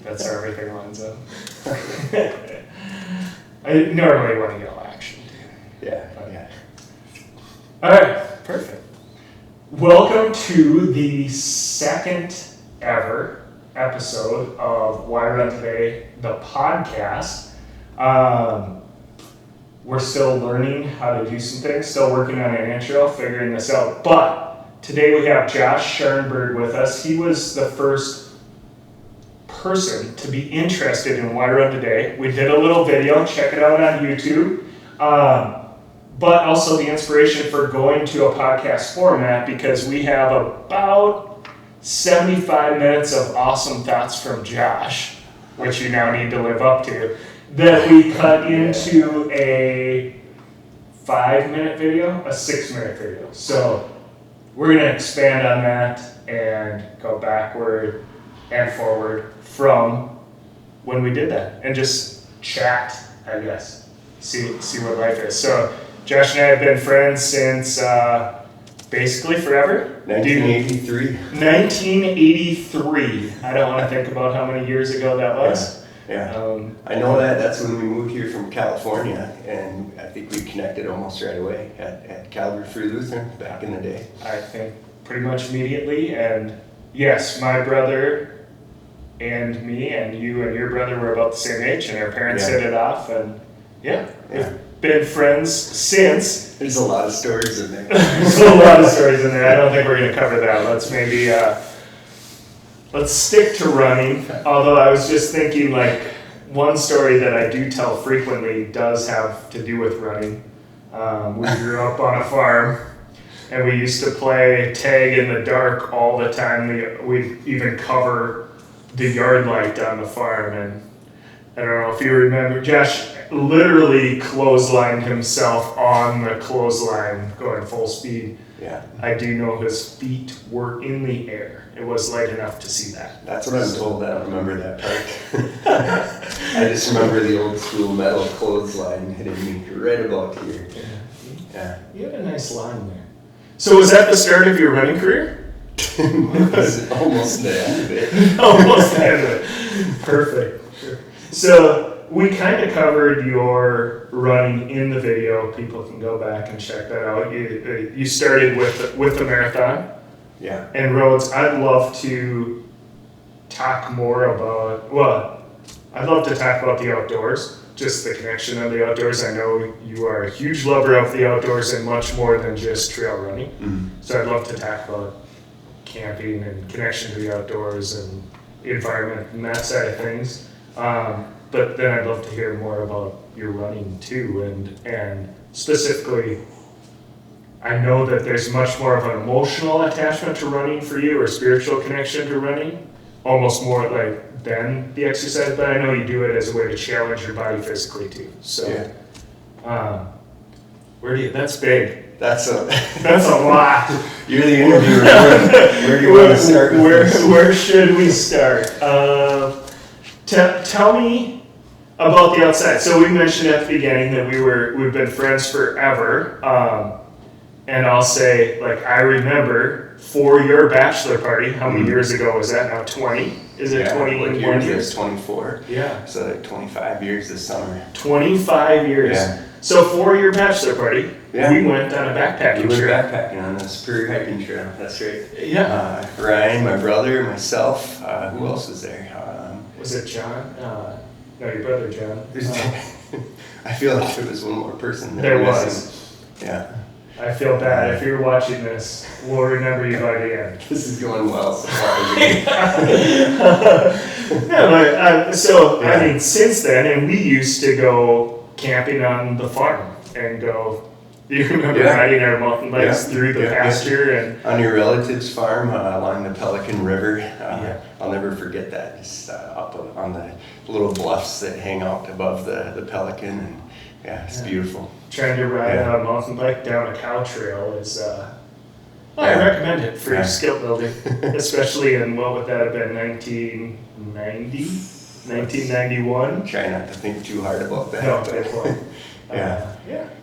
That's how everything lines up. I normally want to yell action. Yeah. All right, perfect. Welcome to the second ever episode of Why Run Today, the podcast. We're still learning how to do some things, still working on an intro, figuring this out. But today we have Josh Scharnberg with us. He was the first person to be interested in Why Run Today. We did a little video, check it out on YouTube. But also the inspiration for going to a podcast format, because we have about 75 minutes of awesome thoughts from Josh, which you now need to live up to, that we cut into a 5-minute video, a 6-minute video. So we're going to expand on that and go backward and forward from when we did that and just chat, I guess, see what life is. So Josh and I have been friends since basically forever. 1983. 1983. I don't want to think about how many years ago that was. Yeah. I know that's when we moved here from California, and I think we connected almost right away at Calvary Free Lutheran back in the day. I think pretty much immediately. And yes, my brother and me and you and your brother were about the same age, and our parents hit it off, and we've been friends since. There's a lot of stories in there. There's a lot of stories in there. I don't think we're going to cover that. Let's maybe let's stick to running. Although I was just thinking, like, one story that I do tell frequently does have to do with running. We grew up on a farm, and we used to play tag in the dark all the time. We'd even cover the yard light on the farm, and I don't know if you remember, Josh literally clotheslined himself on the clothesline going full speed. Yeah. I do know his feet were in the air. It was light enough to see that. That's what I'm told. I don't remember that part. I just remember the old school metal clothesline hitting me right about here. Yeah. You had a nice line there. So was that the start of your running career? Almost the end of it. Almost the end of it. Perfect. So we kind of covered your running in the video. People can go back and check that out. You started with the marathon. Yeah. And roads. I'd love to talk more about. I'd love to talk about the outdoors. Just the connection of the outdoors. I know you are a huge lover of the outdoors and much more than just trail running. Mm-hmm. So I'd love to talk about camping and connection to the outdoors and the environment and that side of things. But then I'd love to hear more about your running too, and specifically, I know that there's much more of an emotional attachment to running for you, or spiritual connection to running, almost more like than the exercise, but I know you do it as a way to challenge your body physically too. So, that's big. That's a lot. You're the interviewer. Where do you want to start? Where should we start? Tell me about the outside. So we mentioned at the beginning that we've been friends forever. And I'll say, like, I remember for your bachelor party, how many years ago was that now? 20? Is it 21 years? 24. Yeah. So like 25 years this summer. 25 years. Yeah. So for your bachelor party, we went on a backpacking trip. We were backpacking on a Superior hiking trail. That's right. Yeah. Ryan, my brother, myself. Who else was there? Was it John? No, your brother John. I feel like there was one more person there was. Yeah. I feel bad. If you're watching this, we'll remember you by the end. This is going well so far. I mean, since then, and we used to go camping on the farm and go. You remember riding our mountain bikes through the pasture and on your relative's farm along the Pelican River. I'll never forget that. Just up on the little bluffs that hang out above the Pelican, and it's beautiful. Trying to ride a mountain bike down a cow trail is. I recommend it for your skill building, especially in what would that have been, 1990, 1991. Try not to think too hard about that. No, good point.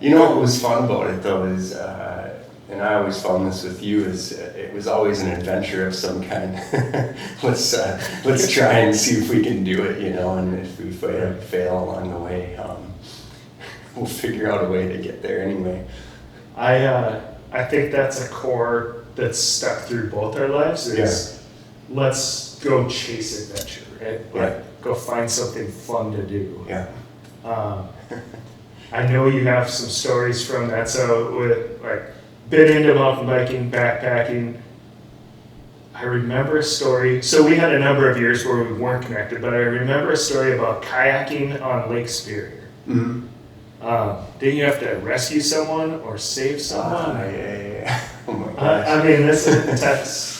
You know what was fun about it though is and I always found this with you is it was always an adventure of some kind. Let's try and see if we can do it, and if we fail along the way, we'll figure out a way to get there anyway. I think that's a core that's stuck through both our lives is let's go chase adventure, right? Like go find something fun to do. Yeah. I know you have some stories from that. So with been into mountain biking, backpacking. I remember a story. So we had a number of years where we weren't connected, but I remember a story about kayaking on Lake Superior. Mm-hmm. Didn't you have to rescue someone or save someone? Yeah. Oh my gosh. I mean, this is intense.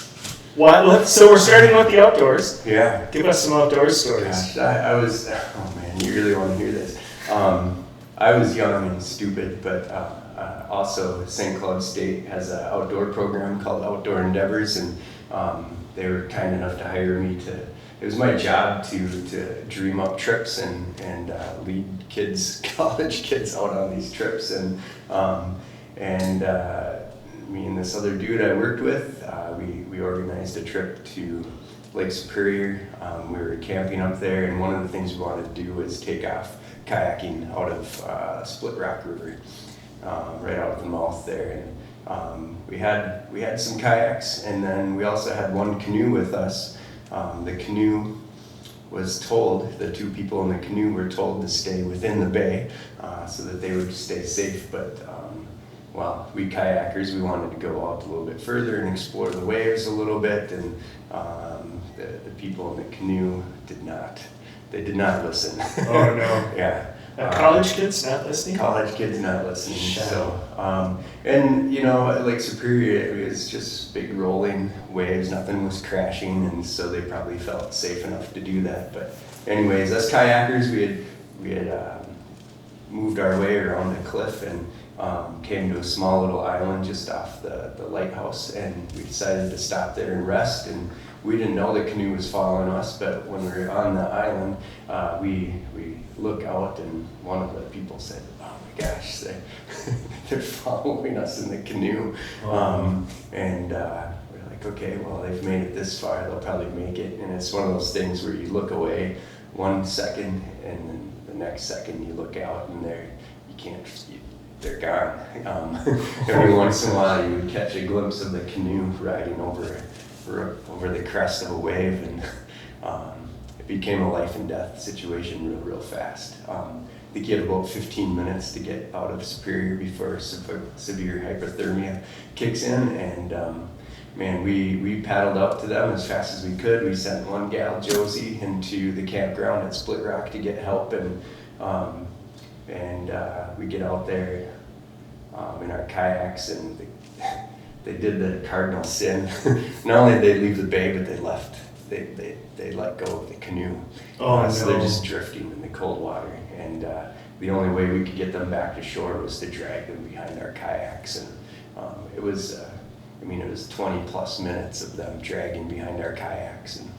So we're starting with the outdoors. Yeah. Give us some outdoor stories. Gosh, I was, oh man, you really want to hear this. I was young and stupid, but also St. Cloud State has an outdoor program called Outdoor Endeavors, and they were kind enough to hire me it was my job to dream up trips and lead college kids out on these trips, and me and this other dude I worked with, we organized a trip to Lake Superior. We were camping up there, and one of the things we wanted to do was take off kayaking out of Split Rock River, right out of the mouth there. And we had some kayaks, and then we also had one canoe with us. The canoe was told, the two people in the canoe were told to stay within the bay so that they would stay safe, but we kayakers, we wanted to go out a little bit further and explore the waves a little bit, and the people in the canoe did not listen. Oh no. Yeah. College kids not listening? College kids not listening. So, and Lake Superior, it was just big rolling waves, nothing was crashing, and so they probably felt safe enough to do that. But anyways, us kayakers, we had moved our way around a cliff and came to a small little island just off the lighthouse, and we decided to stop there and rest. And we didn't know the canoe was following us, but when we were on the island, we look out, and one of the people said, "Oh my gosh, they're following us in the canoe." And we're like, okay, well, they've made it this far, they'll probably make it. And it's one of those things where you look away 1 second, and then the next second you look out, and they're gone. Every once in a while you would catch a glimpse of the canoe riding over the crest of a wave, and it became a life and death situation real fast. I think you had about 15 minutes to get out of Superior before severe hypothermia kicks in, and man, we paddled up to them as fast as we could. We sent one gal, Josie, into the campground at Split Rock to get help, and we get out there in our kayaks, and they did the cardinal sin. Not only did they leave the bay, but they left. They let go of the canoe. So they're just drifting in the cold water. And the only way we could get them back to shore was to drag them behind our kayaks. And it was 20 plus minutes of them dragging behind our kayaks, and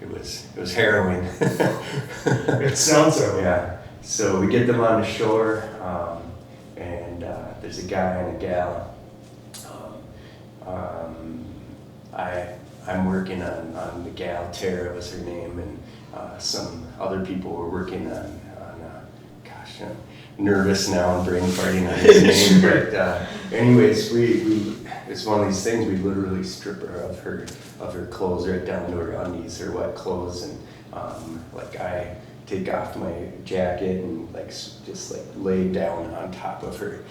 it was harrowing. It sounds so. Yeah. So we get them on the shore, and there's a guy and a gal. I'm working on the gal, Tara was her name, and some other people were working on gosh, I'm nervous now and brain farting on his name. But anyways, it's one of these things, we literally strip her of her clothes right down to her undies, her wet clothes, and I take off my jacket and just lay down on top of her.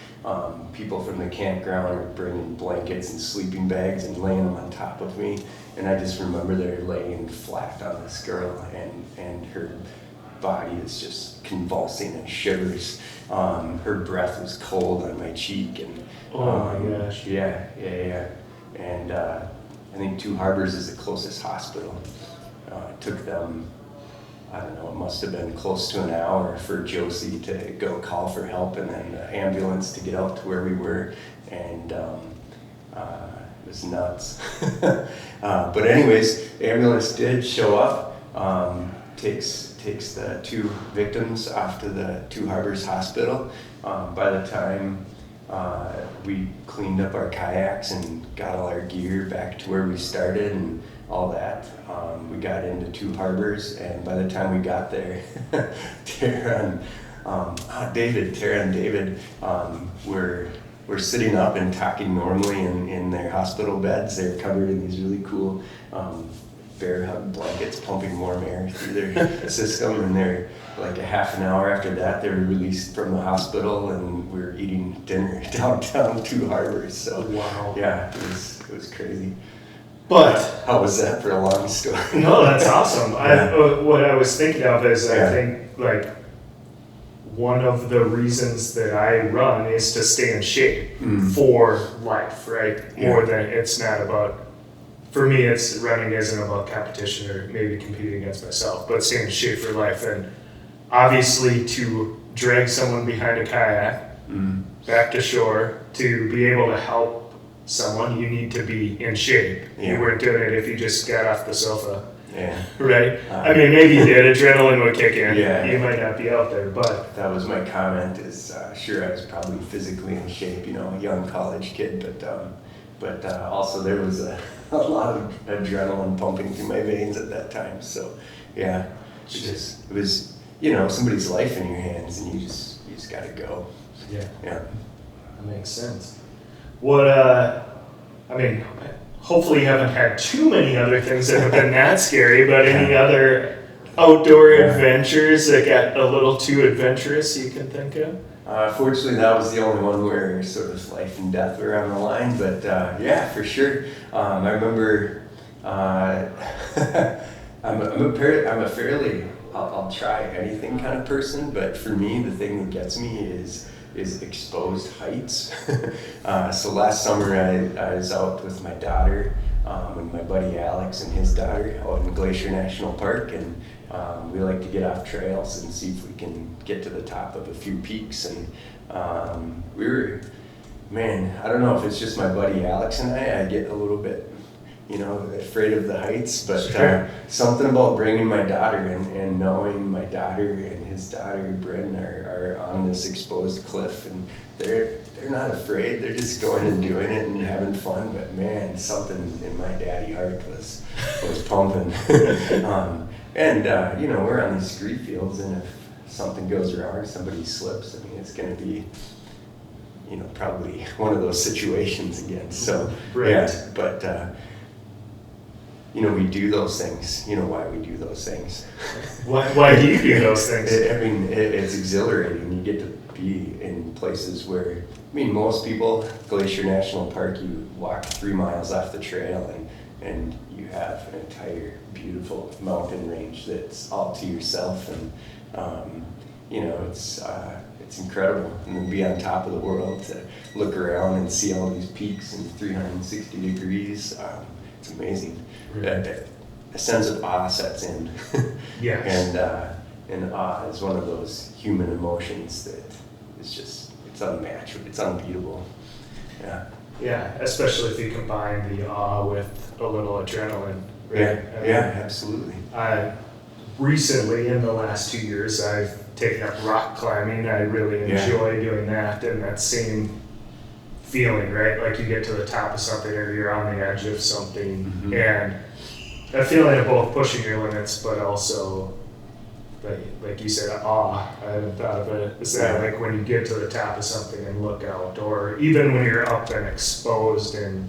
People from the campground are bringing blankets and sleeping bags and laying them on top of me, and I just remember they're laying flat on this girl, and her body is just convulsing and shivers. Her breath was cold on my cheek, and oh my gosh. Yeah. And I think Two Harbors is the closest hospital. It took them, I don't know, it must have been close to an hour for Josie to go call for help, and then the ambulance to get out to where we were, and it was nuts. But anyways, the ambulance did show up, takes the two victims off to the Two Harbors Hospital. By the time we cleaned up our kayaks and got all our gear back to where we started and all that. We got into 2 harbors, and by the time we got there, Tara and David were sitting up and talking normally in their hospital beds. They're covered in these really cool bear hug blankets, pumping warm air through their system, and they're like a half an hour after that, they were released from the hospital, and we were eating dinner downtown 2 harbors. So wow, yeah, it was crazy. But how was that for a long story? No, that's awesome. Yeah. What I was thinking of is Yeah. I think like one of the reasons that I run is to stay in shape for life, right? Yeah. More than it's not about. For me, it's running isn't about competition or maybe competing against myself, but staying in shape for life. And obviously, to drag someone behind a kayak back to shore, to be able to help someone, you need to be in shape. Yeah. You weren't doing it if you just got off the sofa, Yeah. right? I mean, maybe you did. Adrenaline would kick in. Yeah. You might not be out there, but That was my comment. Is sure I was probably physically in shape, a young college kid, but also there was a lot of adrenaline pumping through my veins at that time. So yeah, it was somebody's life in your hands, and you just got to go. yeah, Yeah. that makes sense. What I mean, hopefully you haven't had too many other things that have been that scary, but any other outdoor adventures that got a little too adventurous you can think of? Fortunately, that was the only one where sort of life and death were on the line, but yeah, for sure. I remember I'm a fairly I'll try anything kind of person, but for me, the thing that gets me is exposed heights. So last summer I was out with my daughter and my buddy Alex and his daughter out in Glacier National Park, and we like to get off trails and see if we can get to the top of a few peaks. And I don't know if it's just my buddy Alex and I get a little bit afraid of the heights, but Sure. something about bringing my daughter and knowing my daughter and his daughter Bryn are on this exposed cliff, and they're not afraid. They're just going and doing it and having fun. But man, something in my daddy heart was pumping. We're on these scree fields, and if something goes wrong, somebody slips, I mean, it's going to be probably one of those situations again. So Right. yeah, but we do those things. You know why we do those things. Why do you do those things? It's exhilarating. You get to be in places where, most people, Glacier National Park, you walk 3 miles off the trail and you have an entire beautiful mountain range that's all to yourself, and it's incredible. And then be on top of the world, to look around and see all these peaks in 360 degrees. It's amazing. Right. A sense of awe sets in. Yes. And awe is one of those human emotions that is it's unmatched. It's unbeatable. Yeah. Yeah, especially if you combine the awe with a little adrenaline. Right? Yeah, absolutely. Recently, in the last 2 years, I've taken up rock climbing. I really enjoy doing that, and that same feeling, right? Like you get to the top of something or you're on the edge of something, and that feeling of both pushing your limits, but also, like you said, awe. I haven't thought of it. Is that like when you get to the top of something and look out, or even when you're up and exposed and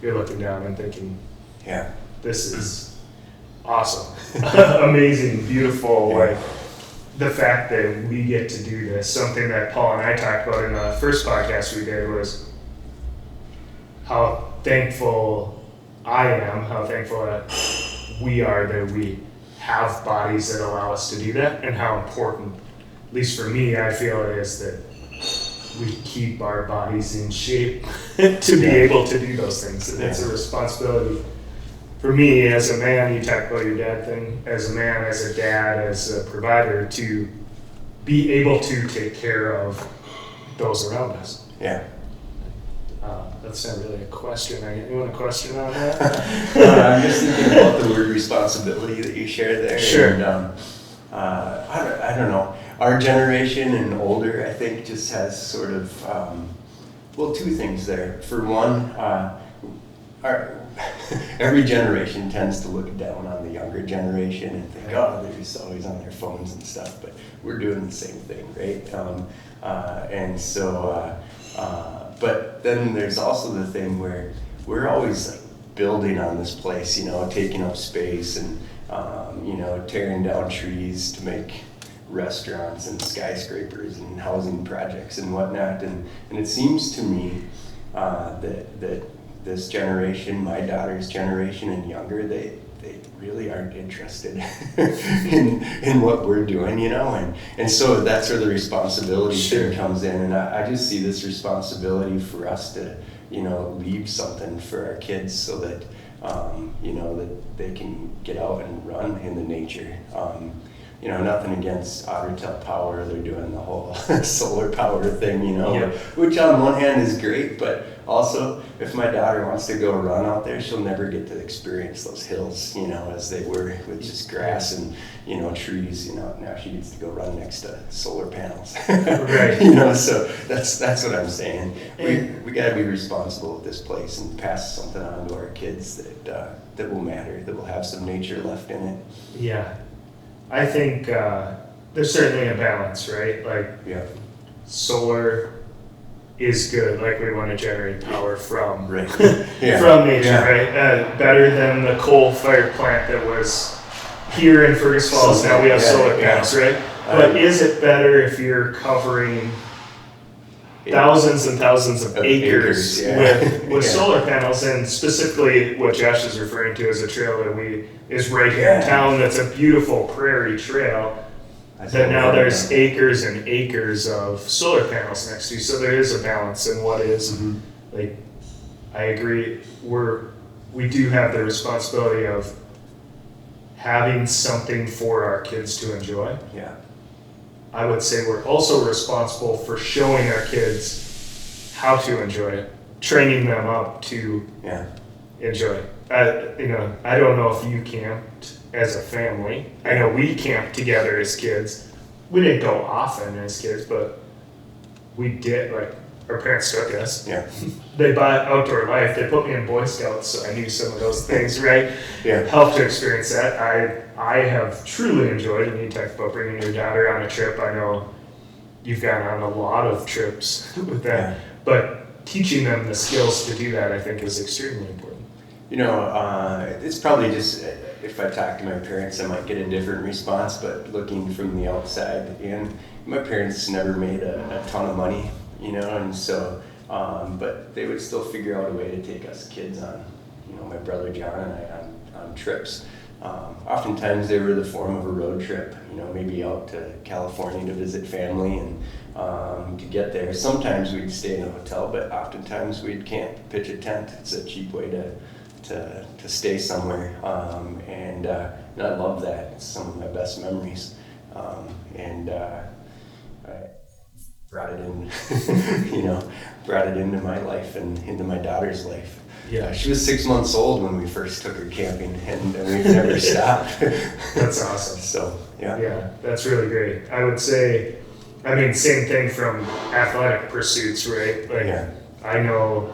you're looking down and thinking, yeah, this is awesome, amazing, beautiful. Like the fact that we get to do this, something that Paul and I talked about in the first podcast we did, was how thankful I am, how thankful that we are that we have bodies that allow us to do that, and how important, at least for me, I feel it is that we keep our bodies in shape to be able to do those things. And it's a responsibility for me as a man. You talk about your dad thing, as a man, as a dad, as a provider, to be able to take care of those around us. Yeah. That's not really a question. You want a question on that? I'm just thinking about the word responsibility that you shared there. Sure. And, I don't know. Our generation and older, I think, just has sort of Well, two things there. For one, every generation tends to look down on the younger generation and think, oh, they're just always on their phones and stuff. But we're doing the same thing, right? But then there's also the thing where we're always like building on this place, taking up space and tearing down trees to make restaurants and skyscrapers and housing projects and whatnot. And it seems to me that this generation, my daughter's generation and younger, they really aren't interested in what we're doing, and so that's where the responsibility thing comes in. And I just see this responsibility for us to, leave something for our kids so that, that they can get out and run in the nature. Nothing against Otter Power. They're doing the whole solar power thing, which on one hand is great, but also if my daughter wants to go run out there, she'll never get to experience those hills, as they were with just grass and, trees, now she gets to go run next to solar panels. Right. So that's what I'm saying. We got to be responsible at this place and pass something on to our kids that will matter, that will have some nature left in it. Yeah. I think there's certainly a balance, right? Solar is good, we want to generate power from right. from nature, right? Better than the coal-fired plant that was here in Fergus Falls. Now we have solar panels, right? But is it better if you're covering thousands and thousands of acres with solar panels? And specifically what Josh is referring to as a trail that is right here in town. That's a beautiful prairie trail that now there's acres and acres of solar panels next to you. So there is a balance in what is. Mm-hmm. I agree. We do have the responsibility of having something for our kids to enjoy. Yeah. I would say we're also responsible for showing our kids how to enjoy it, training them up to enjoy it. I don't know if you camped as a family. I know we camped together as kids. We didn't go often as kids, but we did. Our parents took us. Yeah. They bought Outdoor Life. They put me in Boy Scouts, so I knew some of those things, right? Yeah. Helped to experience that. I have truly enjoyed, and you talked about bringing your daughter on a trip. I know you've gone on a lot of trips with that, but teaching them the skills to do that, I think, is extremely important. It's probably just, if I talk to my parents, I might get a different response, but looking from the outside in, my parents never made a ton of money, and so, but they would still figure out a way to take us kids on, my brother John and I on trips. Oftentimes they were the form of a road trip, maybe out to California to visit family and to get there. Sometimes we'd stay in a hotel, but oftentimes we'd camp, pitch a tent. It's a cheap way to stay somewhere, and I love that. It's some of my best memories, and I brought it in, brought it into my life and into my daughter's life. Yeah, she was 6 months old when we first took her camping, and we've never stopped. That's awesome. So, Yeah, that's really great. I would say, same thing from athletic pursuits, right? I know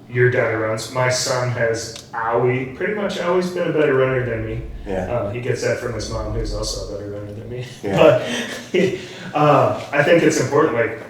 your daughter runs. My son has pretty much always been a better runner than me. Yeah. He gets that from his mom, who's also a better runner than me. Yeah. But I think it's important,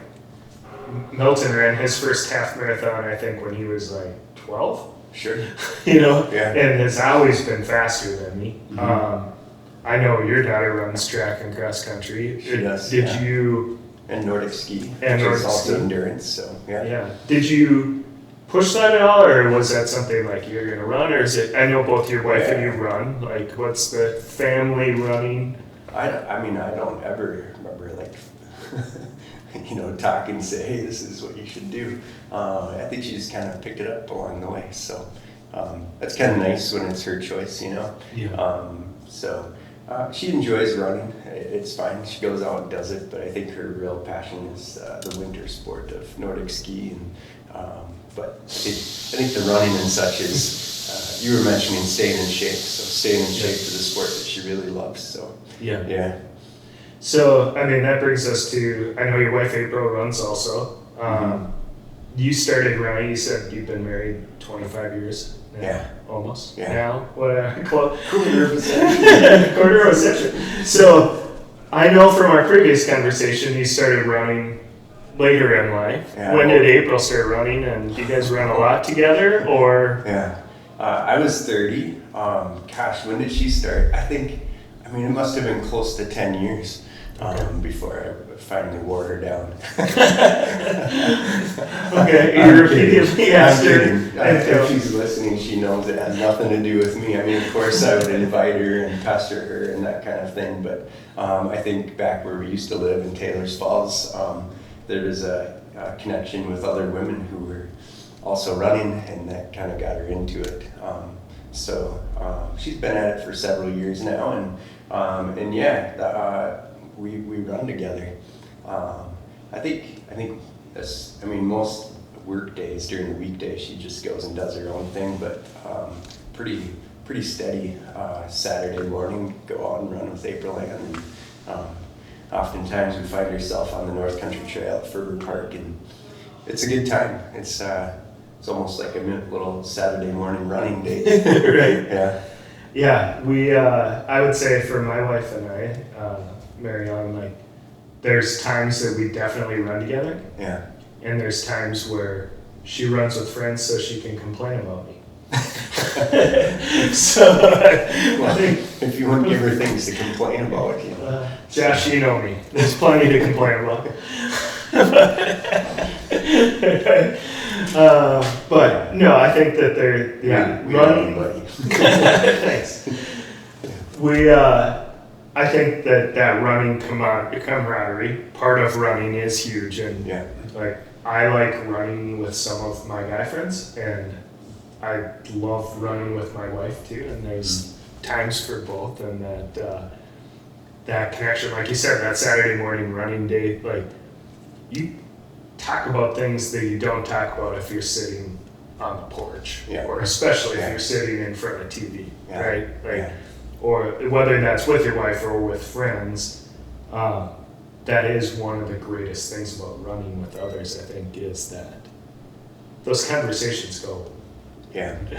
Milton ran his first half marathon, I think, when he was 12. Sure. And has always been faster than me. Mm-hmm. I know your daughter runs track and cross country. She does. Did you? And Nordic ski. And which Nordic is also ski. Endurance. So Yeah. Did you push that at all, or was that something you're gonna run, or is it? I know both your wife and you run. What's the family running? I don't ever remember talk and say, hey, this is what you should do. I think she just kind of picked it up along the way. So that's kind of nice when it's her choice, Yeah. So she enjoys running. It's fine. She goes out and does it. But I think her real passion is the winter sport of Nordic ski. But I think the running and such is, you were mentioning staying in shape. So staying in shape is a sport that she really loves. So Yeah. Yeah. So, that brings us to, I know your wife April runs also. You started running, you said you've been married 25 years now, Yeah. almost. Yeah. Now, what, close. Quarter of a century. Quarter of a century. So, I know from our previous conversation, you started running later in life. Yeah. When did April start running, and do you guys run a lot together, or? Yeah. I was 30. When did she start? It must have been close to 10 years before I finally wore her down. Okay, you repeatedly asked her. If she's listening, she knows it has nothing to do with me. Of course, I would invite her and pester her and that kind of thing, but I think back where we used to live in Taylor's Falls, there was a connection with other women who were also running, and that kind of got her into it. So she's been at it for several years now, and we run together. I think most work days during the weekday she just goes and does her own thing, but pretty steady. Saturday morning, go out and run with April Ann, and oftentimes we find ourselves on the North Country Trail at Furber Park, and it's a good time. It's almost like a little Saturday morning running date. Right. Yeah. Yeah, we, I would say for my wife and I, Marianne, there's times that we definitely run together. Yeah. And there's times where she runs with friends so she can complain about me. So, I think, if you wouldn't give her things to complain about, Josh, you know me. There's plenty to complain about. But no, I think that they're running. Thanks. I think that running camaraderie, part of running is huge, and I like running with some of my guy friends, and I love running with my wife too. And there's times for both, and that connection, like you said, that Saturday morning running day, you talk about things that you don't talk about if you're sitting on the porch, or especially if you're sitting in front of TV, right? Or whether that's with your wife or with friends, that is one of the greatest things about running with others, I think, is that those conversations go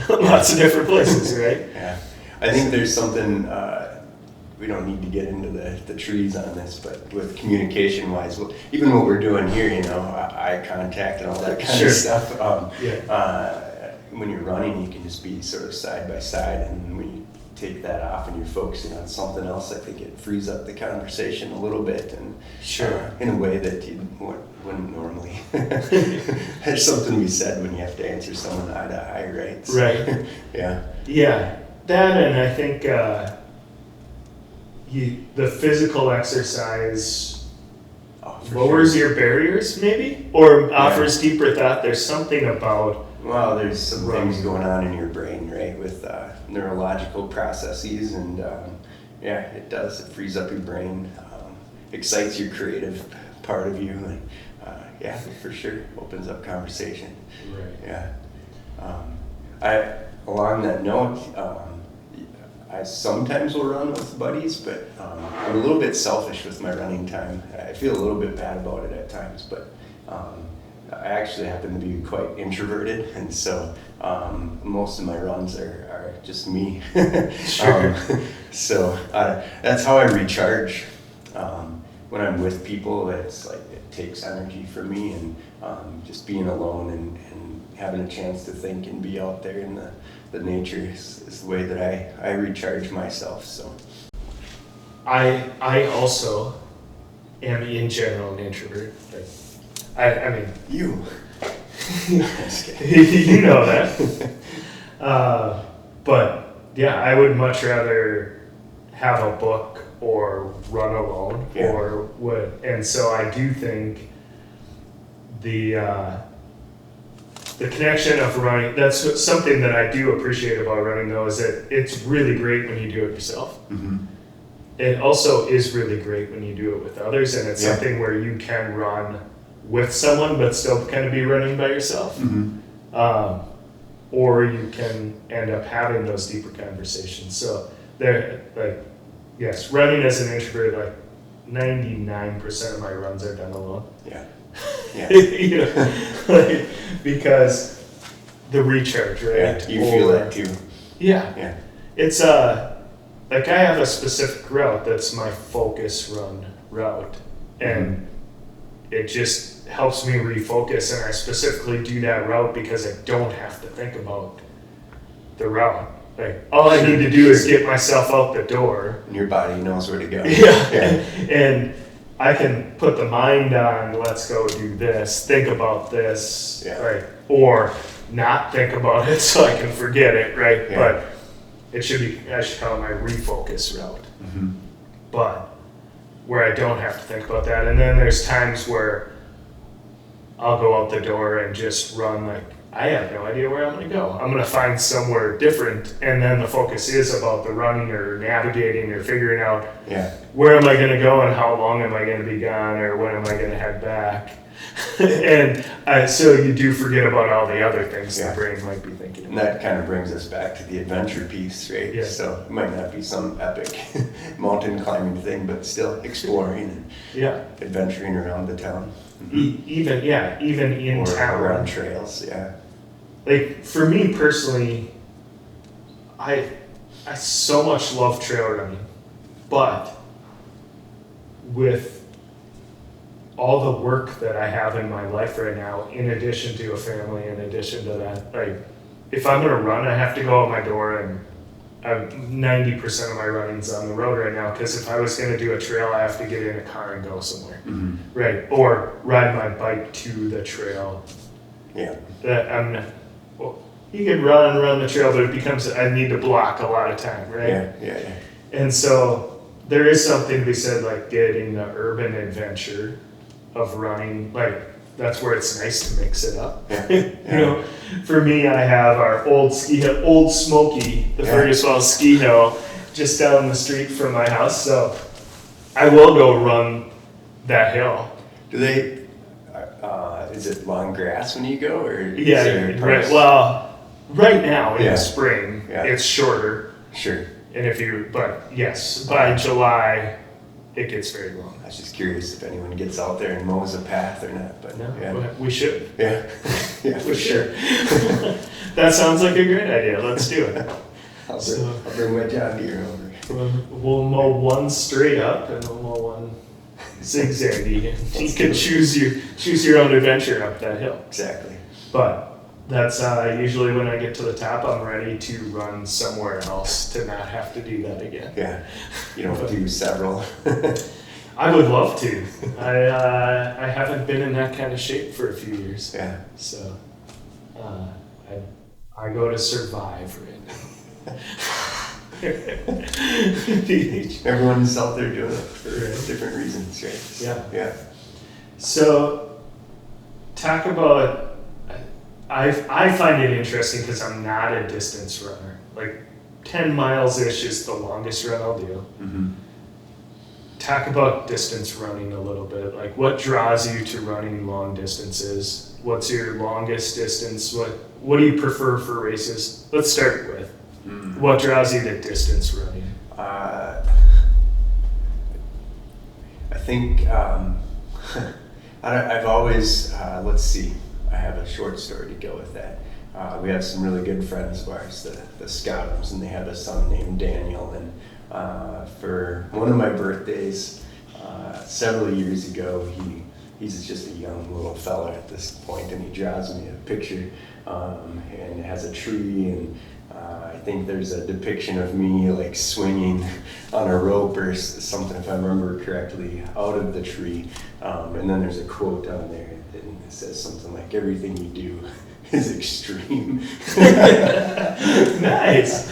lots of different places, right? Yeah. I think there's something, we don't need to get into the trees on this, but with communication wise, even what we're doing here, eye contact and all that kind of stuff. When you're running, you can just be sort of side by side, and when you take that off and you're focusing on something else, I think it frees up the conversation a little bit, and in a way that you wouldn't normally. There's something to be said when you have to answer someone eye to eye, right? So, right. Yeah. That, and I think the physical exercise lowers your barriers, maybe, or offers deeper thought. There's something about. Well, there's some things going on in your brain, right, with neurological processes, and it does. It frees up your brain, excites your creative part of you, and for sure, opens up conversation. Right. Yeah. Along that note, I sometimes will run with buddies, but I'm a little bit selfish with my running time. I feel a little bit bad about it at times, but I actually happen to be quite introverted, and so most of my runs are just me. Sure. So that's how I recharge. When I'm with people, it's like it takes energy from me, and just being alone and having a chance to think and be out there in the nature is the way that I recharge myself. So I also am in general an introvert. I mean you you know that. But I would much rather have a book or run alone and so I do think the connection of running, that's something that I do appreciate about running, though, is that it's really great when you do it yourself. Mm-hmm. It also is really great when you do it with others, and it's something where you can run with someone but still kind of be running by yourself. Mm-hmm. Or you can end up having those deeper conversations. So running as an introvert, 99% of my runs are done alone. Yeah. Yeah. You know, because the recharge, right? Yeah, you feel that too. Yeah. Yeah. It's like I have a specific route that's my focus run route, and it just helps me refocus. And I specifically do that route because I don't have to think about the route. Like all I need to do is get myself out the door. And your body knows where to go. Yeah. And I can put the mind on, let's go do this, think about this, right? Or not think about it so I can forget it, right? Yeah. But I should call it my refocus route. Mm-hmm. But where I don't have to think about that. And then there's times where I'll go out the door and just run like, I have no idea where I'm going to go. I'm going to find somewhere different. And then the focus is about the running or navigating or figuring out where am I going to go and how long am I going to be gone or when am I going to head back. And so you do forget about all the other things the brain might be thinking about. And that kind of brings us back to the adventure piece, right? Yeah. So it might not be some epic mountain climbing thing, but still exploring and adventuring around the town. Even in town. Or around trails, Like for me personally, I so much love trail running, but with all the work that I have in my life right now, in addition to a family, in addition to that, like if I'm gonna run, I have to go out my door, and 90% of my running's on the road right now. Because if I was gonna do a trail, I have to get in a car and go somewhere, right? Or ride my bike to the trail. Yeah. You can run the trail, but it becomes, I need to block a lot of time, right? Yeah. And so there is something to be said, like getting the urban adventure of running, like that's where it's nice to mix it up. You know, for me, I have our old ski hill, Old Smoky, the Fergus Falls ski hill, just down the street from my house. So I will go run that hill. Do they, is it long grass when you go, or right. Well, right now in the spring, it's shorter. Sure. And yes, by July, it gets very long. I was just curious if anyone gets out there and mows a path or not, but no, we should. Yeah, for sure. That sounds like a great idea. Let's do it. I'll bring my John Deere over. We'll mow one straight up and we'll mow one zigzaggy. You can choose your own adventure up that hill. Exactly. But that's usually when I get to the top, I'm ready to run somewhere else to not have to do that again. Yeah, you don't do several. I would love to. I haven't been in that kind of shape for a few years. Yeah. So I go to survive right now. Everyone's out there doing it for different reasons, right? Yeah. So talk about. I find it interesting because I'm not a distance runner. Like 10 miles-ish is the longest run I'll do. Mm-hmm. Talk about distance running a little bit. Like what draws you to running long distances? What's your longest distance? What do you prefer for races? Let's start with what draws you to distance running? I think I've always, let's see. I have a short story to go with that. We have some really good friends of ours, the Scoutums, and they have a son named Daniel. And for one of my birthdays, several years ago, he's just a young little fella at this point, and he draws me a picture, and it has a tree, and I think there's a depiction of me like swinging on a rope or something, if I remember correctly, out of the tree. And then there's a quote on there. It says something like, everything you do is extreme. Nice.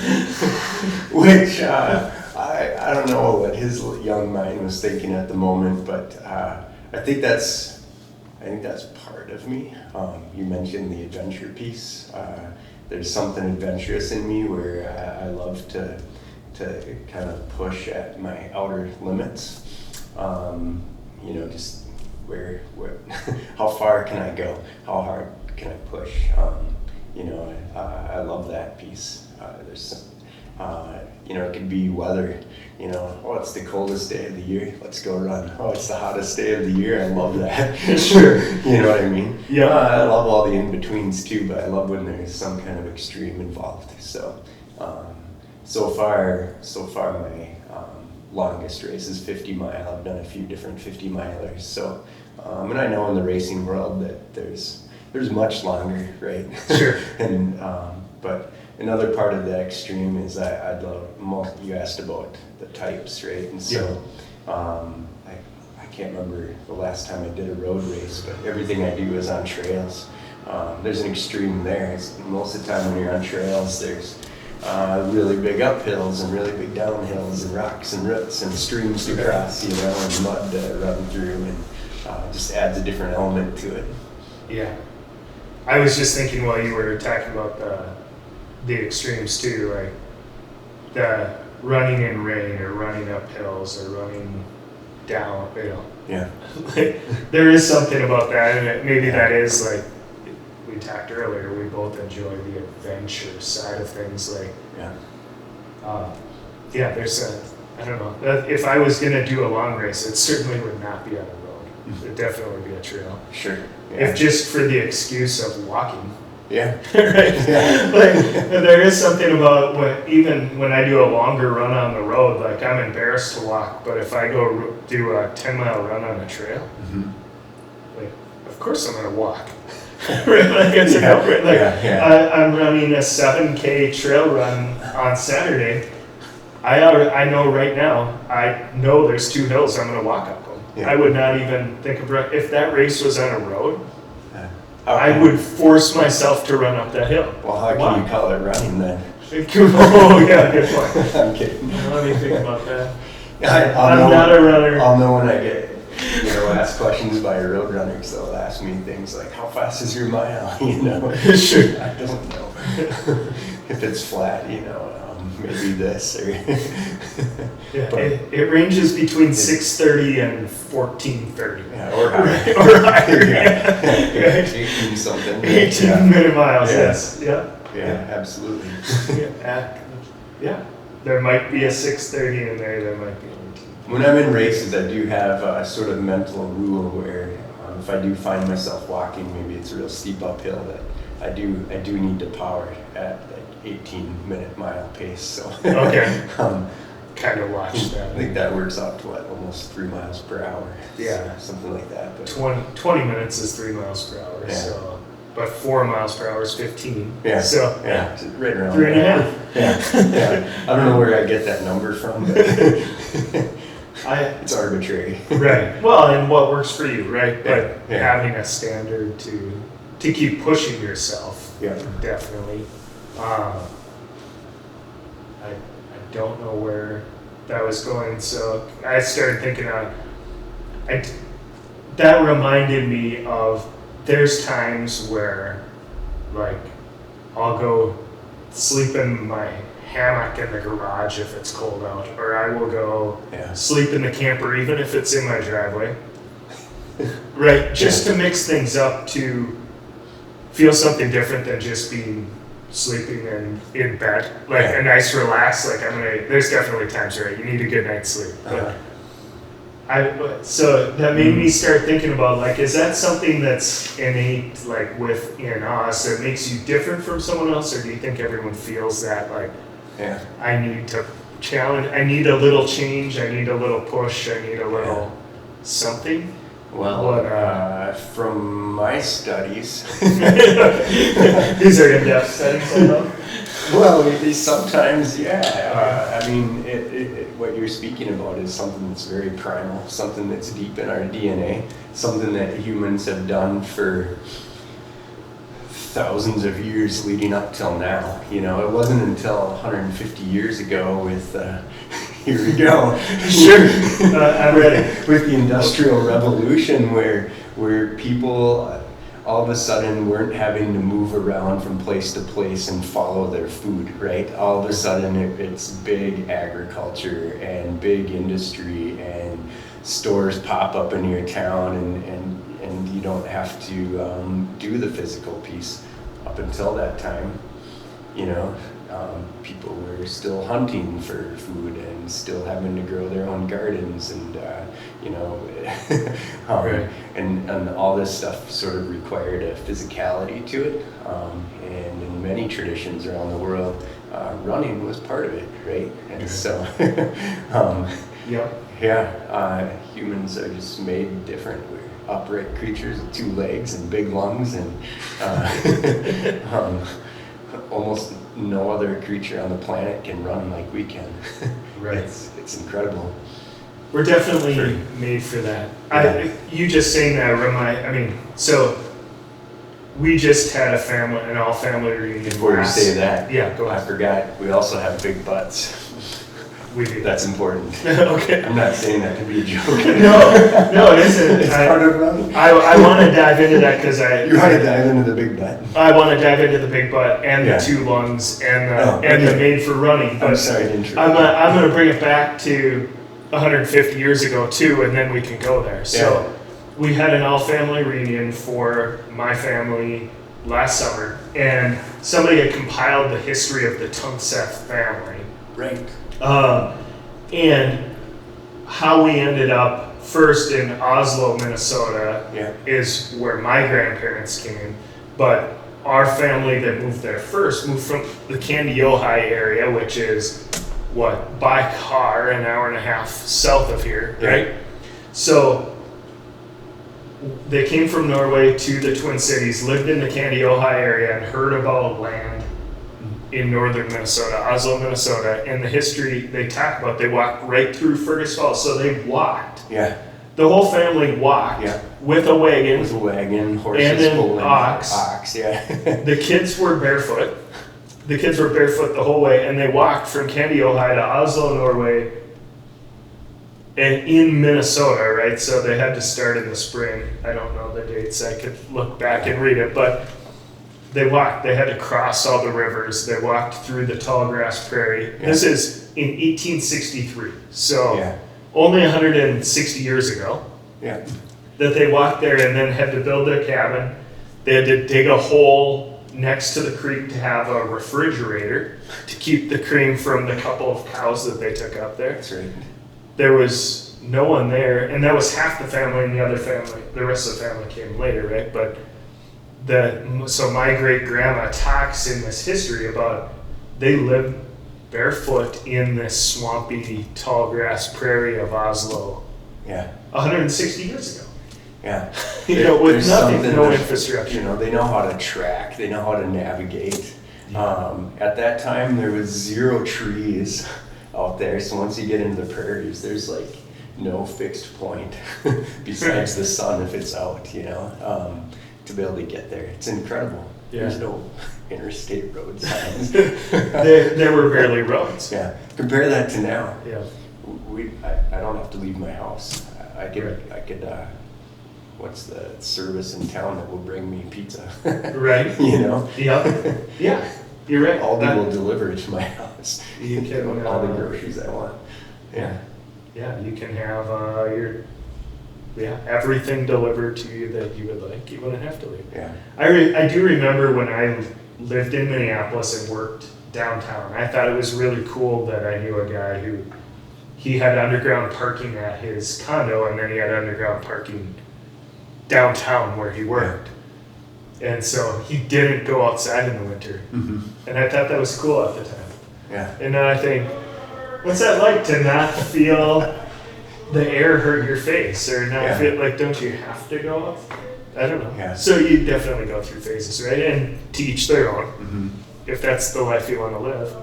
Which I don't know what his young mind was thinking at the moment, but I think that's part of me. You mentioned the adventure piece. There's something adventurous in me where I love to kind of push at my outer limits. Just where how far can I go? How hard can I push? I love that piece. It could be weather. Oh, it's the coldest day of the year. Let's go run. Oh, it's the hottest day of the year. I love that. Sure. You know what I mean? Yeah. I love all the in-betweens too, but I love when there's some kind of extreme involved. So, so far my longest race is 50 mile. I've done a few different 50 milers. So, and I know in the racing world that there's much longer, right? Sure. And, but another part of the extreme is I'd love, you asked about the types, right? And so, I can't remember the last time I did a road race, but everything I do is on trails. There's an extreme there. Most of the time when you're on trails, there's really big uphills and really big downhills and rocks and roots and streams to cross, and mud to run through, and just adds a different element to it. Yeah. I was just thinking while you were talking about the extremes too, like the running in rain or running up hills or running down, Yeah. Like, there is something about that, and maybe that is like we talked earlier, we both enjoy the adventure side of things, like there's I don't know, if I was gonna do a long race, it certainly would not be on a road. It'd definitely be a trail. Sure. Yeah. If just for the excuse of walking. Yeah. Right. Yeah. Like, there is something about even when I do a longer run on the road, like I'm embarrassed to walk, but if I go do a 10-mile run on a trail, like of course I'm gonna walk. Right? Like it's I'm running a 7K trail run on Saturday. I know right now, I know there's 2 hills I'm gonna walk up them. Yeah. I would not even think of if that race was on a road. I would force myself to run up that hill. Well, how can you call it running then? Oh, yeah, good point. I'm kidding. Let me think about that. I'm not a runner. I'll know when I get, asked questions by road runners. They'll ask me things like, "How fast is your mile?" Sure. I don't know. If it's flat, maybe this or. Yeah, it ranges between 6:30 and 14:30. Yeah, or higher. Or higher. Yeah. 18 something. 18-minute miles. Yeah. Yes. Yeah. Yeah, absolutely. Yeah. There might be a 6:30 in there. There might be 18. When I'm in races, I do have a sort of mental rule where if I do find myself walking, maybe it's a real steep uphill, that I do need to power at like 18-minute mile pace. So okay. Kind of watch that. I think that works out to almost 3 miles per hour. Yeah, so, something like that. But 20 minutes is 3 miles per hour. Yeah. So, but 4 miles per hour is 15. Yeah. So yeah, right around 3.5. Yeah. I don't know where I get that number from, but it's arbitrary. Right. Well, and what works for you, right? Yeah. But having a standard to keep pushing yourself. Yeah. Definitely. I don't know where that was going, so I started thinking that reminded me of there's times where like I'll go sleep in my hammock in the garage if it's cold out, or I will go sleep in the camper even if it's in my driveway. Right, just to mix things up, to feel something different than just being sleeping in bed, like a nice relax. Like there's definitely times, right, you need a good night's sleep. But so that made me start thinking about, like, is that something that's innate, like within us, that makes you different from someone else, or do you think everyone feels that, like, I need to challenge, I need a little change, I need a little push, I need a little something? Well, from my studies, these are in-depth studies, I know. Well, sometimes, I mean, what you're speaking about is something that's very primal, something that's deep in our DNA, something that humans have done for thousands of years leading up till now. It wasn't until 150 years ago with here we go. Sure, I'm ready. With the Industrial Revolution, where people all of a sudden weren't having to move around from place to place and follow their food, right? All of a sudden it's big agriculture and big industry, and stores pop up in your town, and you don't have to do the physical piece up until that time, people were still hunting for food and still having to grow their own gardens, and Right. and all this stuff sort of required a physicality to it. And in many traditions around the world, running was part of it, right? And so, Yep. humans are just made different. We're upright creatures with 2 legs and big lungs, and almost no other creature on the planet can run like we can. Right. It's incredible. We're definitely made for that. Yeah. You just saying that so we just had an all family reunion. Before you say that, yeah, go I ahead. forgot, we also have big butts. We do. That's important. Okay. I'm not saying that to be a joke. No, it isn't. It's part of running. I want to dive into that because You want to dive into the big butt? I want to dive into the big butt and Yeah. the 2 lungs and the okay. made for running. But I'm sorry to interrupt. I'm going to bring it back to 150 years ago too, and then we can go there. So we had an all family reunion for my family last summer, and somebody had compiled the history of the Tungseth family. Right. And how we ended up first in Oslo, Minnesota, is where my grandparents came. But our family that moved there first moved from the Candy Ojai area, which is by car, an hour and a half south of here, right? So they came from Norway to the Twin Cities, lived in the Candy Ojai area, and heard about land in northern Minnesota, Oslo, Minnesota, and the history they talk about. They walked right through Fergus Falls, so they walked. Yeah. The whole family walked with a wagon. With a wagon, horses, and an pulling, ox. Yeah. The kids were barefoot. The kids were barefoot the whole way, and they walked from Candy Ojai to Oslo, Norway, and in Minnesota, right? So they had to start in the spring. I don't know the dates. I could look back and read it, but they walked. They had to cross all the rivers. They walked through the tall grass prairie. Yeah. This is in 1863, so only 160 years ago that they walked there and then had to build their cabin. They had to dig a hole next to the creek to have a refrigerator to keep the cream from the couple of cows that they took up there. That's right. There was no one there, and that was half the family, and the rest of the family came later, right? But so my great grandma talks in this history about they lived barefoot in this swampy tall grass prairie of Oslo 160 years ago. Yeah. With nothing, no infrastructure. They know how to track, they know how to navigate. At that time, there was 0 trees out there, so once you get into the prairies, there's like no fixed point besides the sun if it's out, to be able to get there. It's incredible. There's no interstate road signs. there were barely roads. Yeah. Compare that to now. Yeah. I don't have to leave my house. I could what's the service in town that will bring me pizza? Right. Yeah. You're right. Aldi will deliver it to my house. You can all the groceries I want. Yeah. Yeah, you can have everything delivered to you that you would like. You wouldn't have to leave. Yeah. I do remember when I lived in Minneapolis and worked downtown. I thought it was really cool that I knew a guy who he had underground parking at his condo, and then he had underground parking downtown where he worked. And so he didn't go outside in the winter. Mm-hmm. And I thought that was cool at the time. Yeah. And now I think, what's that like to not feel the air hurt your face, or not feel like, don't you have to go out? I don't know. Yeah. So you definitely go through phases, right? And to each their own, Mm-hmm. if that's the life you want to live.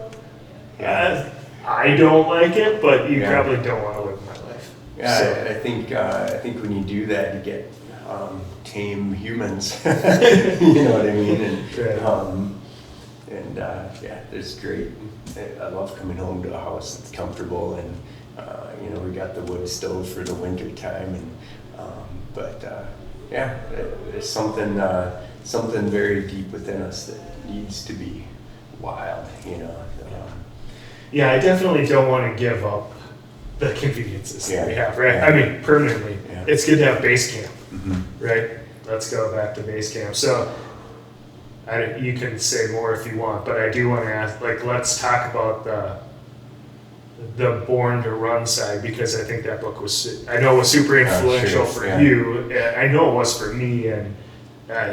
I don't like it, but you probably don't want to live my life. Yeah, So, I think when you do that, you get tame humans. You know what I mean? And there's great. I love coming home to a house that's comfortable, and we got the wood stove for the winter time, and there's something very deep within us that needs to be wild. I definitely don't want to give up the conveniences that we have, right? Yeah. I mean, permanently. Yeah. It's good to have base camp, Mm-hmm. right? Let's go back to base camp. So you can say more if you want, but I do want to ask, like, let's talk about the Born to Run side, because I think that book was super influential for you. I know it was for me, and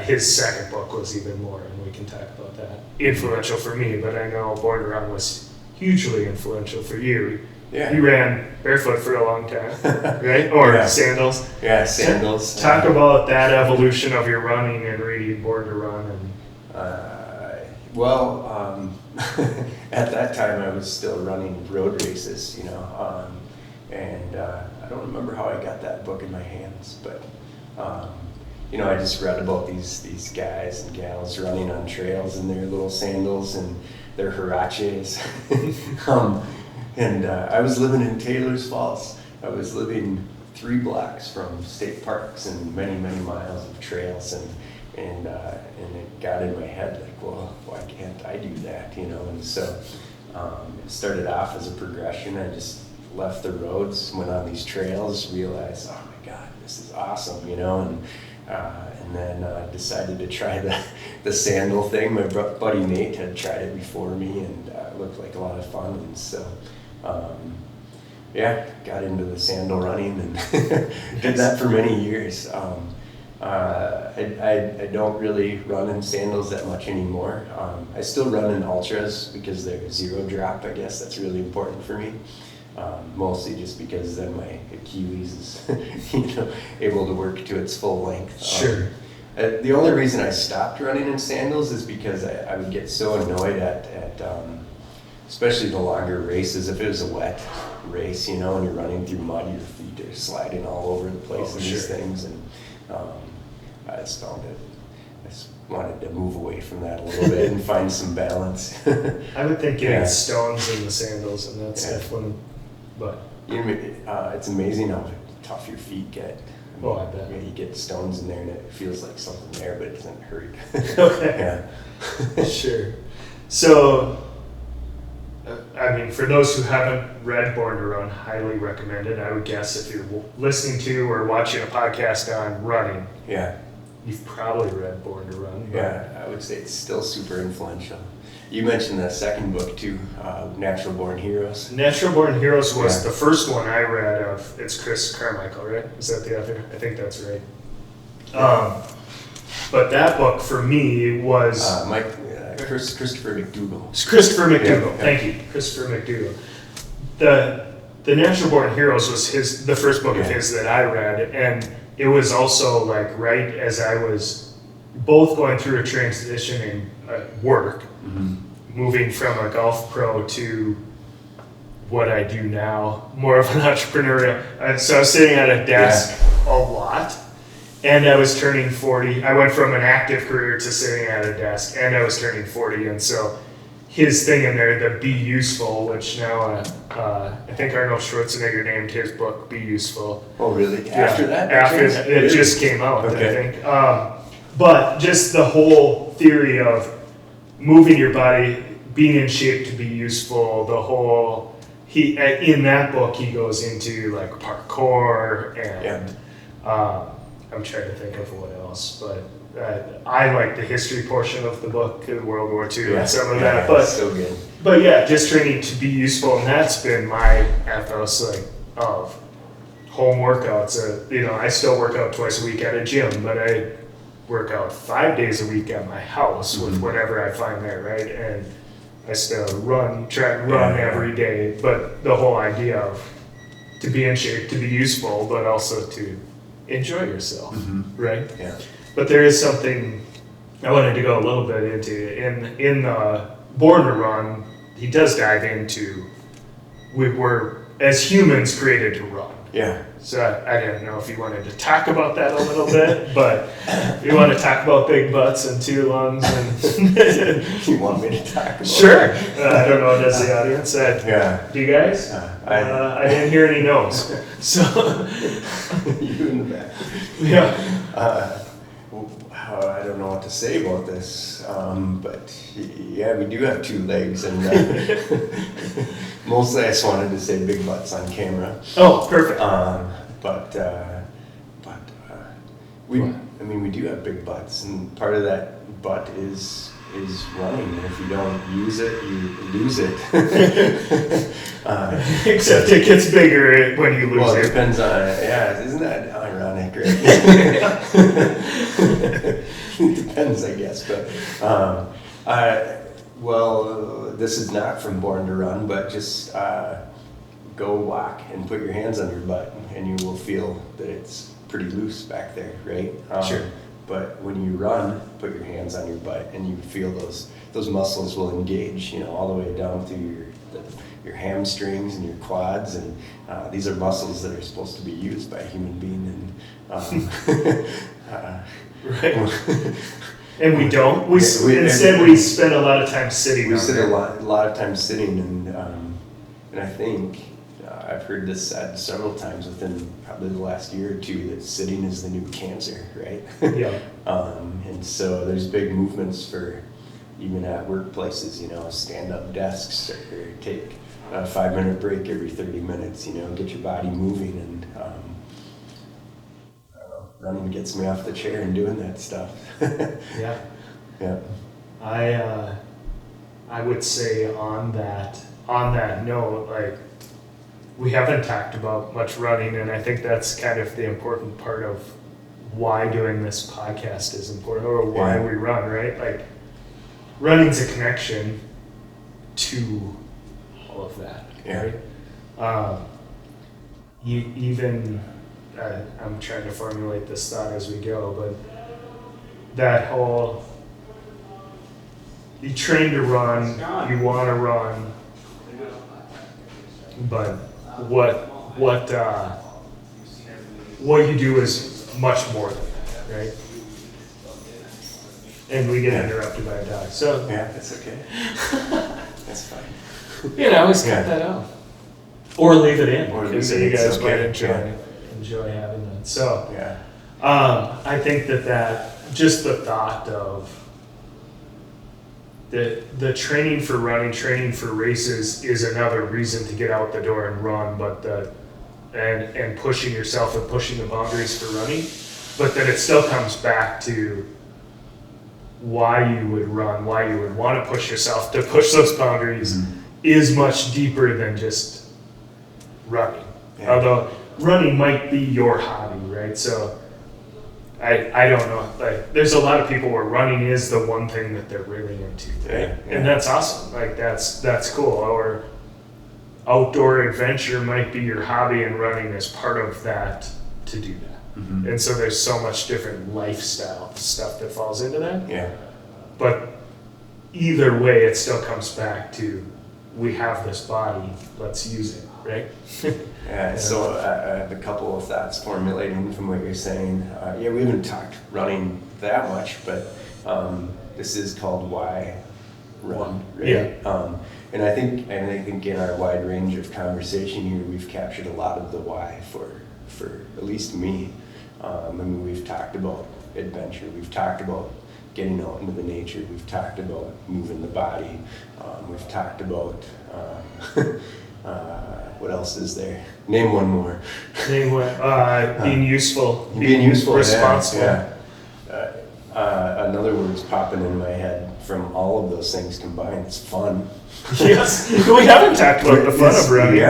his second book was even more, and we can talk about that. Influential for me, but I know Born to Run was hugely influential for you. Yeah. You ran barefoot for a long time, right? Or sandals. Yeah, sandals. Talk about that evolution of your running and reading Born to Run. At that time I was still running road races, and I don't remember how I got that book in my hands, but I just read about these guys and gals running on trails in their little sandals and their huaraches. And I was living in Taylor's Falls. I was living 3 blocks from state parks and many, many miles of trails, and it got in my head, like, well, why can't I do that, And so it started off as a progression. I just left the roads, went on these trails, realized, oh my God, this is awesome, and then decided to try the sandal thing. My buddy Nate had tried it before me, and it looked like a lot of fun, and so got into the sandal running and did that for many years. I don't really run in sandals that much anymore. I still run in ultras because they're 0 drop, I guess. That's really important for me. Mostly just because then my Achilles is able to work to its full length. Sure. The only reason I stopped running in sandals is because I would get so annoyed at especially the longer races. If it was a wet race, and you're running through mud, your feet are sliding all over the place and these things, and I just found it. I just wanted to move away from that a little bit and find some balance. I would think getting stones in the sandals, and that's definitely, but it's amazing how tough your feet get. I bet. You get stones in there and it feels like something there, but it doesn't hurt. Okay. Sure. So, for those who haven't read Born to Run, highly recommend it. I would guess if you're listening to or watching a podcast on running, you've probably read Born to Run. Yeah, I would say it's still super influential. You mentioned the second book too, Natural Born Heroes. Natural Born Heroes was the first one I read of. It's Chris Carmichael, right? Is that the author? I think that's right. But that book for me was Christopher McDougall. It's Christopher McDougall. Thank you, Christopher McDougall. The Natural Born Heroes was the first book of his that I read, and it was also like right as I was both going through a transition in work, moving from a golf pro to what I do now, more of an entrepreneurial. So I was sitting at a desk a lot, and I was turning 40. I went from an active career to sitting at a desk, and I was turning 40, and so his thing in there, the Be Useful, which now I think Arnold Schwarzenegger named his book Be Useful. Oh, really? After that? After that, it just came out, I think. But just the whole theory of moving your body, being in shape to be useful, in that book he goes into like parkour and I'm trying to think of what else, but I like the history portion of the book, World War II and some of that. But so good. But just training to be useful, and that's been my ethos of home workouts. I still work out twice a week at a gym, but I work out 5 days a week at my house with whatever I find there, right? And I still try and run every day, but the whole idea of to be in shape, to be useful, but also to enjoy yourself, right? Yeah. But there is something I wanted to go a little bit into. In Born to Run, he does dive into we're as humans created to run. Yeah. So I didn't know if you wanted to talk about that a little bit, but if you want to talk about big butts and 2 lungs and you want me to talk about Sure. I don't know, does the audience? Do you guys? I didn't hear any no's. So you in the back. Yeah. I don't know what to say about this, but we do have 2 legs, and mostly I just wanted to say big butts on camera. Oh, perfect. We do have big butts, and part of that butt is running. And if you don't use it, you lose it. Except it gets bigger when you lose it. Well, it depends on, isn't that ironic, right? It depends, I guess. But, this is not from Born to Run, but just go walk and put your hands on your butt, and you will feel that it's pretty loose back there, right? Sure. But when you run, put your hands on your butt, and you feel those muscles will engage, all the way down through your hamstrings and your quads, and these are muscles that are supposed to be used by a human being. And right. And we don't. We spend a lot of time sitting. We spend a lot of time sitting, and I think I've heard this said several times within probably the last year or two that sitting is the new cancer, right? Yeah. And so there's big movements for even at workplaces, stand up desks, or take a 5-minute break every 30 minutes, get your body moving, and running gets me off the chair and doing that stuff. Yeah. Yeah. I would say on that note, like, we haven't talked about much running, and I think that's kind of the important part of why doing this podcast is important, or why we run, right? Like, running's a connection to all of that, right? I'm trying to formulate this thought as we go, but that whole, you train to run, you want to run, but what you do is much more than that, right? And we get interrupted by a dog, so that's okay. That's fine. Always cut that out, or leave it in, because you guys might enjoy having that. So I think that just the thought of the training for running, training for races is another reason to get out the door and run, but and pushing yourself and pushing the boundaries for running, but then it still comes back to why you would run, why you would want to push yourself to push those boundaries is much deeper than just running. Yeah. Although running might be your hobby, right? So I don't know. Like, there's a lot of people where running is the one thing that they're really into, right? Yeah. And that's awesome. Like, that's cool. Or outdoor adventure might be your hobby, and running is part of that to do that. Mm-hmm. And so there's so much different lifestyle stuff that falls into that. Yeah. But either way, it still comes back to, we have this body, let's use it, right? So I have a couple of thoughts formulating from what you're saying. We haven't talked running that much, but this is called Why Run, right? Yeah. And I think in our wide range of conversation here, we've captured a lot of the why for at least me. We've talked about adventure, we've talked about getting out into the nature, we've talked about moving the body, we've talked about what else is there? Name one more. Being useful. Being useful, responsible. Another word's popping in my head from all of those things combined. It's fun. Yes, we haven't talked about the fun of running.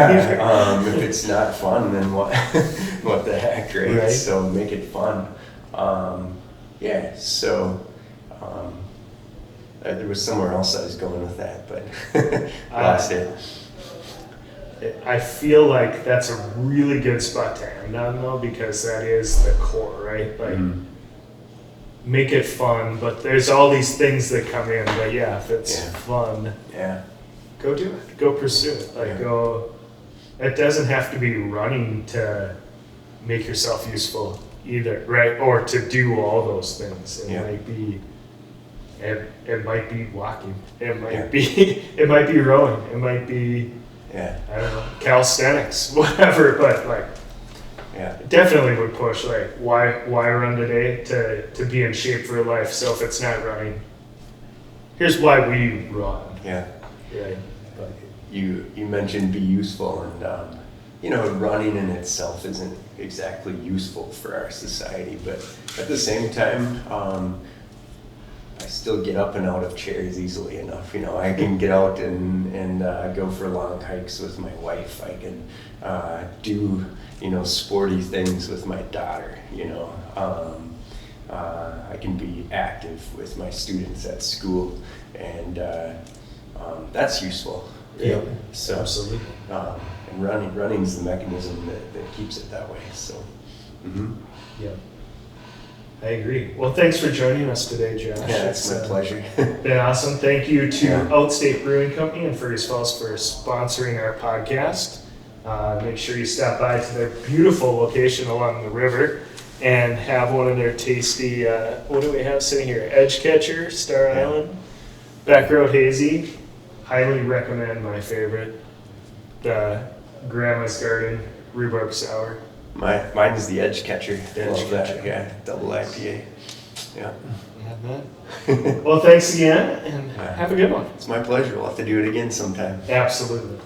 If it's not fun, then what? What the heck, right? So make it fun. There was somewhere else I was going with that, but lost it. I feel like that's a really good spot to end on, though, because that is the core, right? Like, make it fun, but there's all these things that come in. But if it's fun, go do it. Go pursue it. Go. It doesn't have to be running to make yourself useful either, right? Or to do all those things. It might be. It might be walking. It might be. It might be rowing. It might be. I don't know, calisthenics, whatever. But definitely would push. Like, why run today? To be in shape for life. So if it's not running, here's why we run. But you mentioned be useful, and running in itself isn't exactly useful for our society, but at the same time, I still get up and out of chairs easily enough. You know, I can get out and go for long hikes with my wife. I can do, you know, sporty things with my daughter. You know, I can be active with my students at school, and that's useful. Right? Yeah, So, absolutely. And running's the mechanism that keeps it that way. So, Yeah, I agree. Well, thanks for joining us today, Josh. Yeah, it's my pleasure. Been awesome. Thank you to Yeah. Outstate Brewing Company and Fergus Falls for sponsoring our podcast. Make sure you stop by to their beautiful location along the river and have one of their tasty, what do we have sitting here? Edge Catcher, Star Yeah. Island, Back Road Hazy. Highly recommend my favorite, the Grandma's Garden Rhubarb Sour. Mine is the Edge Catcher. Edge Love that. Catcher. Yeah, double IPA. Yeah. Yeah, man. Well, thanks again and have a good one. It's my pleasure. We'll have to do it again sometime. Absolutely.